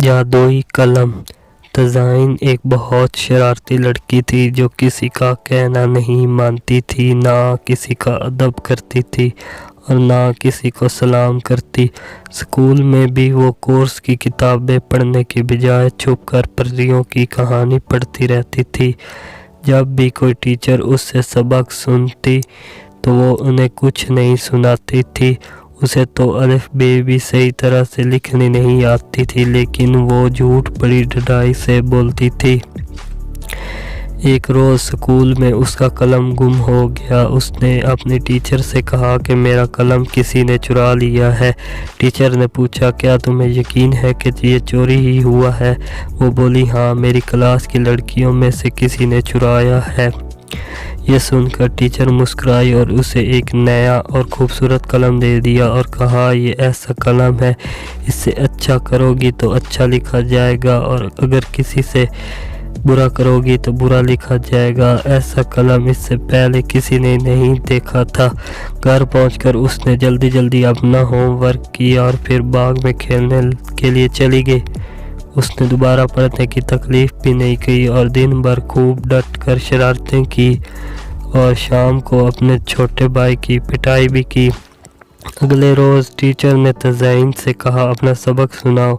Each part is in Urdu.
جادوئی قلم۔ تزائن ایک بہت شرارتی لڑکی تھی جو کسی کا کہنا نہیں مانتی تھی، نہ کسی کا ادب کرتی تھی اور نہ کسی کو سلام کرتی۔ اسکول میں بھی وہ کورس کی کتابیں پڑھنے کے بجائے چھپ کر پریوں کی کہانی پڑھتی رہتی تھی۔ جب بھی کوئی ٹیچر اس سے سبق سنتی تو وہ انہیں کچھ نہیں سناتی تھی۔ اسے تو الف بے بھی صحیح طرح سے لکھنی نہیں آتی تھی، لیکن وہ جھوٹ بڑی ڈھڈائی سے بولتی تھی۔ ایک روز اسکول میں اس کا قلم گم ہو گیا۔ اس نے اپنی ٹیچر سے کہا کہ میرا قلم کسی نے چرا لیا ہے۔ ٹیچر نے پوچھا کیا تمہیں یقین ہے کہ یہ چوری ہی ہوا ہے؟ وہ بولی ہاں، میری کلاس کی لڑکیوں میں سے کسی نے چرایا ہے۔ یہ سن کر ٹیچر مسکرائی اور اسے ایک نیا اور خوبصورت قلم دے دیا اور کہا یہ ایسا قلم ہے، اس سے اچھا کرو گی تو اچھا لکھا جائے گا اور اگر کسی سے برا کرو گی تو برا لکھا جائے گا۔ ایسا قلم اس سے پہلے کسی نے نہیں دیکھا تھا۔ گھر پہنچ کر اس نے جلدی اپنا ہوم ورک کیا اور پھر باغ میں کھیلنے کے لیے چلی گئی۔ اس نے دوبارہ پڑھنے کی تکلیف بھی نہیں کی اور دن بھر خوب ڈٹ کر شرارتیں کی اور شام کو اپنے چھوٹے بھائی کی پٹائی بھی کی۔ اگلے روز ٹیچر نے تزائن سے کہا اپنا سبق سناؤ۔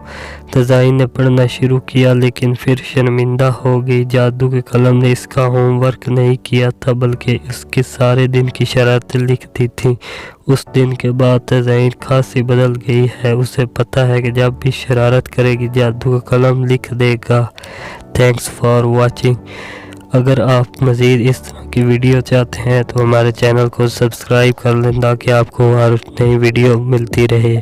تزائن نے پڑھنا شروع کیا لیکن پھر شرمندہ ہو گئی۔ جادو کے قلم نے اس کا ہوم ورک نہیں کیا تھا بلکہ اس کے سارے دن کی شرارتیں لکھ دی تھیں۔ اس دن کے بعد تزائن خاصی بدل گئی ہے۔ اسے پتہ ہے کہ جب بھی شرارت کرے گی جادو کا قلم لکھ دے گا۔ Thanks for watching. اگر آپ مزید اس طرح کی ویڈیو چاہتے ہیں تو ہمارے چینل کو سبسکرائب کر لیں تاکہ آپ کو ہر نئی ویڈیو ملتی رہے۔